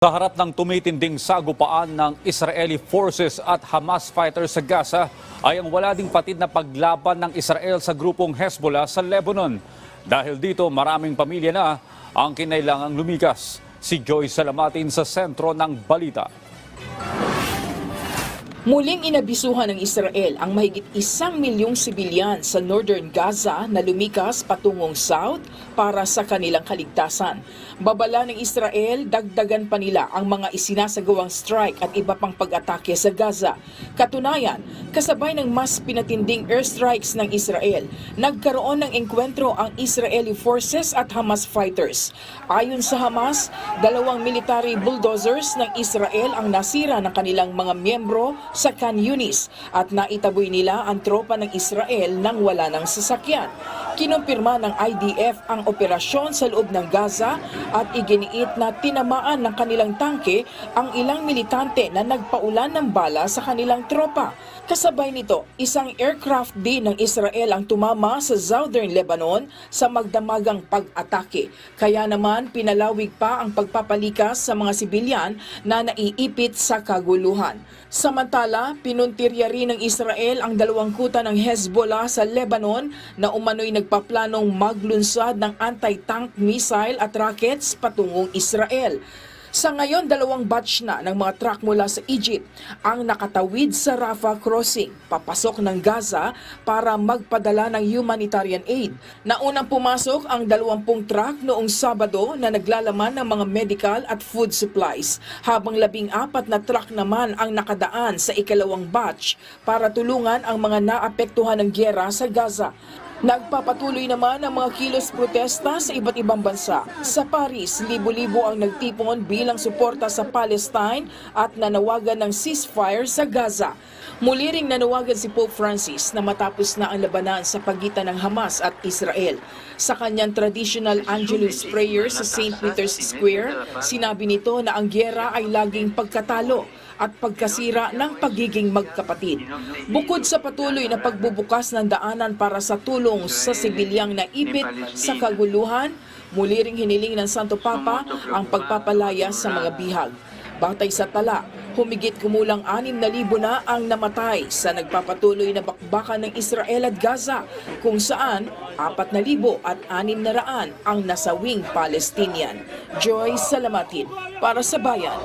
Sa harap ng tumitinding sagupaan ng Israeli forces at Hamas fighters sa Gaza ay ang wala ding patid na paglaban ng Israel sa grupong Hezbollah sa Lebanon. Dahil dito maraming pamilya na ang kinailangang lumikas. Si Joy Salamatin sa sentro ng balita. Muling inabisuhan ng Israel ang mahigit 1 milyong sibilyan sa northern Gaza na lumikas patungong south para sa kanilang kaligtasan. Babala ng Israel, dagdagan pa nila ang mga isinasagawang strike at iba pang pag-atake sa Gaza. Katunayan, kasabay ng mas pinatinding airstrikes ng Israel, nagkaroon ng engkwentro ang Israeli forces at Hamas fighters. Ayon sa Hamas, 2 military bulldozers ng Israel ang nasira ng kanilang mga miyembro sa Khan Yunis at naitaboy nila ang tropa ng Israel nang wala ng sasakyan. Kinumpirma ng IDF ang operasyon sa loob ng Gaza at iginiit na tinamaan ng kanilang tangke ang ilang militante na nagpaulan ng bala sa kanilang tropa. Kasabay nito, isang aircraft din ng Israel ang tumama sa southern Lebanon sa magdamagang pag-atake. Kaya naman pinalawig pa ang pagpapalikas sa mga sibilyan na naiipit sa kaguluhan. Samantala, pinuntirya rin ng Israel ang 2 kuta ng Hezbollah sa Lebanon na umano'y nagpaplanong maglunsad ng anti-tank missile at rockets patungong Israel. Sa ngayon, 2 batch na ng mga truck mula sa Egypt ang nakatawid sa Rafah Crossing, papasok ng Gaza para magpadala ng humanitarian aid. Naunang pumasok ang 20 truck noong Sabado na naglalaman ng mga medical at food supplies, habang 14 na truck naman ang nakadaan sa ikalawang batch para tulungan ang mga naapektuhan ng giyera sa Gaza. Nagpapatuloy naman ang mga kilos protesta sa iba't ibang bansa. Sa Paris, libo-libo ang nagtipon bilang suporta sa Palestine at nanawagan ng ceasefire sa Gaza. Muli ring nanawagan si Pope Francis na matapos na ang labanan sa pagitan ng Hamas at Israel. Sa kanyang traditional Angelus prayer sa St. Peter's Square, sinabi nito na ang giyera ay laging pagkatalo at pagkasira ng pagiging magkapatid. Bukod sa patuloy na pagbubukas ng daanan para sa tulong sa sibilyang naipit sa kaguluhan, muli ring hiniling ng Santo Papa ang pagpapalaya sa mga bihag. Batay sa tala, humigit kumulang 6,000 na ang namatay sa nagpapatuloy na bakbakan ng Israel at Gaza, kung saan 4,600 ang nasawing Palestinian. Joy Salamatin para sa Bayan.